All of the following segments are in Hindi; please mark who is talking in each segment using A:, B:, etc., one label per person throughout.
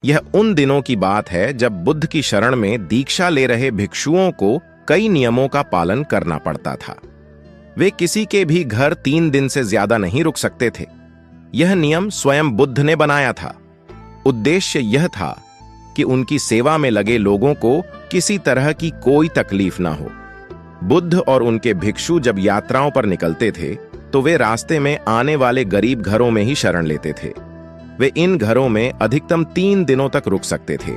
A: यह उन दिनों की बात है जब बुद्ध की शरण में दीक्षा ले रहे भिक्षुओं को कई नियमों का पालन करना पड़ता था। वे किसी के भी घर 3 दिन से ज्यादा नहीं रुक सकते थे। यह नियम स्वयं बुद्ध ने बनाया था। उद्देश्य यह था कि उनकी सेवा में लगे लोगों को किसी तरह की कोई तकलीफ ना हो। बुद्ध और उनके भिक्षु जब यात्राओं पर निकलते थे तो वे रास्ते में आने वाले गरीब घरों में ही शरण लेते थे। वे इन घरों में अधिकतम 3 दिनों तक रुक सकते थे।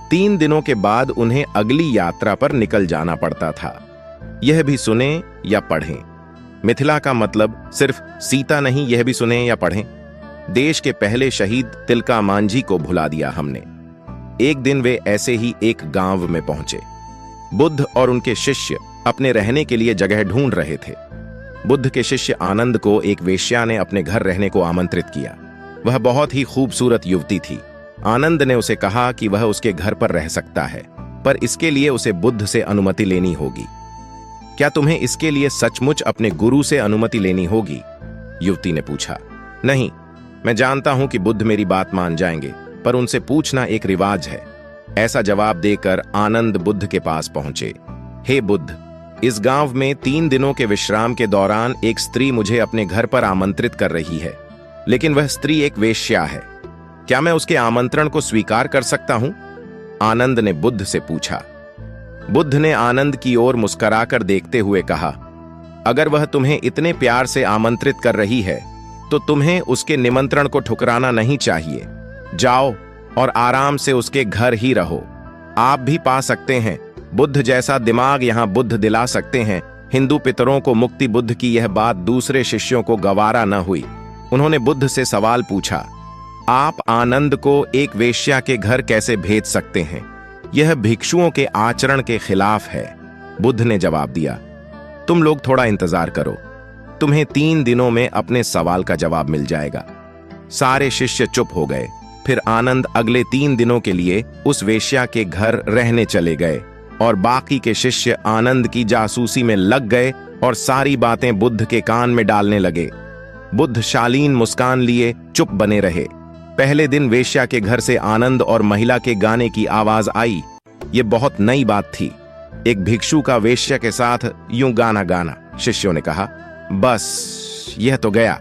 A: 3 दिनों के बाद उन्हें अगली यात्रा पर निकल जाना पड़ता था। यह भी सुने या पढ़ें। मिथिला का मतलब सिर्फ सीता नहीं, यह भी सुने या पढ़ें। देश के पहले शहीद तिलका मांझी को भुला दिया हमने। एक दिन वे ऐसे ही एक गांव में पहुंचे। बुद्ध और उनके शिष्य अपने रहने के लिए जगह ढूंढ रहे थे। बुद्ध के शिष्य आनंद को एक वेश्या ने अपने घर रहने को आमंत्रित किया। वह बहुत ही खूबसूरत युवती थी। आनंद ने उसे कहा कि वह उसके घर पर रह सकता है, पर इसके लिए उसे बुद्ध से अनुमति लेनी होगी। क्या तुम्हें इसके लिए सचमुच अपने गुरु से अनुमति लेनी होगी? युवती ने पूछा। नहीं, मैं जानता हूं कि बुद्ध मेरी बात मान जाएंगे, पर उनसे पूछना एक रिवाज है। ऐसा जवाब देकर आनंद बुद्ध के पास पहुंचे। हे बुद्ध, इस गांव में 3 दिनों के विश्राम के दौरान एक स्त्री मुझे अपने घर पर आमंत्रित कर रही है, लेकिन वह स्त्री एक वेश्या है। क्या मैं उसके आमंत्रण को स्वीकार कर सकता हूं? आनंद ने बुद्ध से पूछा। बुद्ध ने आनंद की ओर मुस्कुराकर देखते हुए कहा, अगर वह तुम्हें इतने प्यार से आमंत्रित कर रही है तो तुम्हें उसके निमंत्रण को ठुकराना नहीं चाहिए। जाओ और आराम से उसके घर ही रहो। आप भी पा सकते हैं बुद्ध जैसा दिमाग यहां बुद्ध दिला सकते हैं। हिंदू पितरों को मुक्ति। बुद्ध की यह बात दूसरे शिष्यों को गवारा न हुई। उन्होंने बुद्ध से सवाल पूछा, आप आनंद को एक वेश्या के घर कैसे भेज सकते हैं? यह भिक्षुओं के आचरण के खिलाफ है। बुद्ध ने जवाब दिया, तुम लोग थोड़ा इंतजार करो, तुम्हें 3 दिनों में अपने सवाल का जवाब मिल जाएगा। सारे शिष्य चुप हो गए। फिर आनंद अगले 3 दिनों के लिए उस वेश्या के घर रहने चले गए और बाकी के शिष्य आनंद की जासूसी में लग गए और सारी बातें बुद्ध के कान में डालने लगे। बुद्ध शालीन मुस्कान लिए चुप बने रहे। पहले दिन वेश्या के घर से आनंद और महिला के गाने की आवाज आई। ये बहुत नई बात थी। एक भिक्षु का वेश्या के साथ यूं गाना गाना। शिष्यों ने कहा, बस यह तो गया।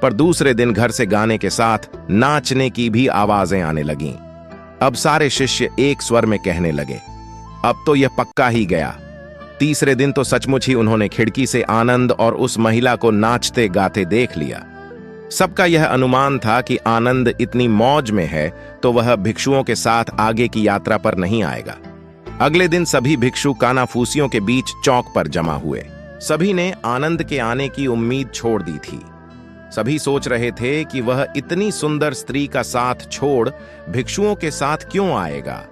A: पर दूसरे दिन घर से गाने के साथ नाचने की भी आवाजें आने लगीं। अब सारे शिष्य एक स्वर में कहने लगे, अब तो यह पक्का ही गया। तीसरे दिन तो सचमुच ही उन्होंने खिड़की से आनंद और उस महिला को नाचते गाते देख लिया। सबका यह अनुमान था कि आनंद इतनी मौज में है तो वह भिक्षुओं के साथ आगे की यात्रा पर नहीं आएगा। अगले दिन सभी भिक्षु कानाफूसियों के बीच चौक पर जमा हुए। सभी ने आनंद के आने की उम्मीद छोड़ दी थी। सभी सोच रहे थे कि वह इतनी सुंदर स्त्री का साथ छोड़ भिक्षुओं के साथ क्यों आएगा।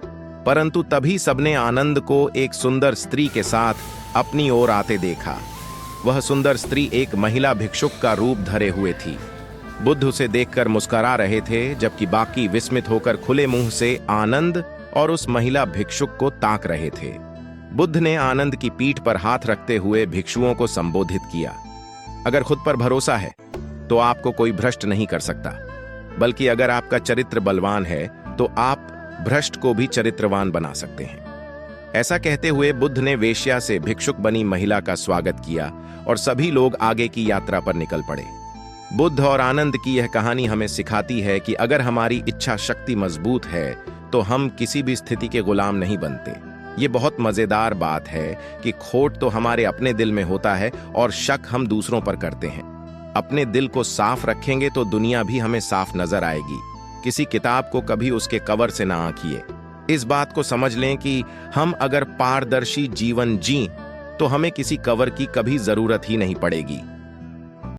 A: परंतु तभी सबने आनंद को एक सुंदर स्त्री के साथ अपनी ओर आते देखा। वह सुंदर स्त्री एक महिला भिक्षुक का रूप धरे हुए थी। बुद्ध उसे देखकर मुस्कुरा रहे थे, जबकि बाकी विस्मित होकर खुले मुंह से आनंद और उस महिला भिक्षुक को ताक रहे थे। बुद्ध ने आनंद की पीठ पर हाथ रखते हुए भिक्षुओं को संबोधित किया, अगर खुद पर भरोसा है तो आपको कोई भ्रष्ट नहीं कर सकता, बल्कि अगर आपका चरित्र बलवान है तो आप भ्रष्ट को भी चरित्रवान बना सकते हैं। ऐसा कहते हुए बुद्ध ने वेश्या से भिक्षुक बनी महिला का स्वागत किया और सभी लोग आगे की यात्रा पर निकल पड़े। बुद्ध और आनंद की यह कहानी हमें सिखाती है कि अगर हमारी इच्छा शक्ति मजबूत है तो हम किसी भी स्थिति के गुलाम नहीं बनते। ये बहुत मजेदार बात है कि खोट तो हमारे अपने दिल में होता है और शक हम दूसरों पर करते हैं। अपने दिल को साफ रखेंगे तो दुनिया भी हमें साफ नजर आएगी। किसी किताब को कभी उसके कवर से ना आंकिए। इस बात को समझ लें कि हम अगर पारदर्शी जीवन जी तो हमें किसी कवर की कभी जरूरत ही नहीं पड़ेगी।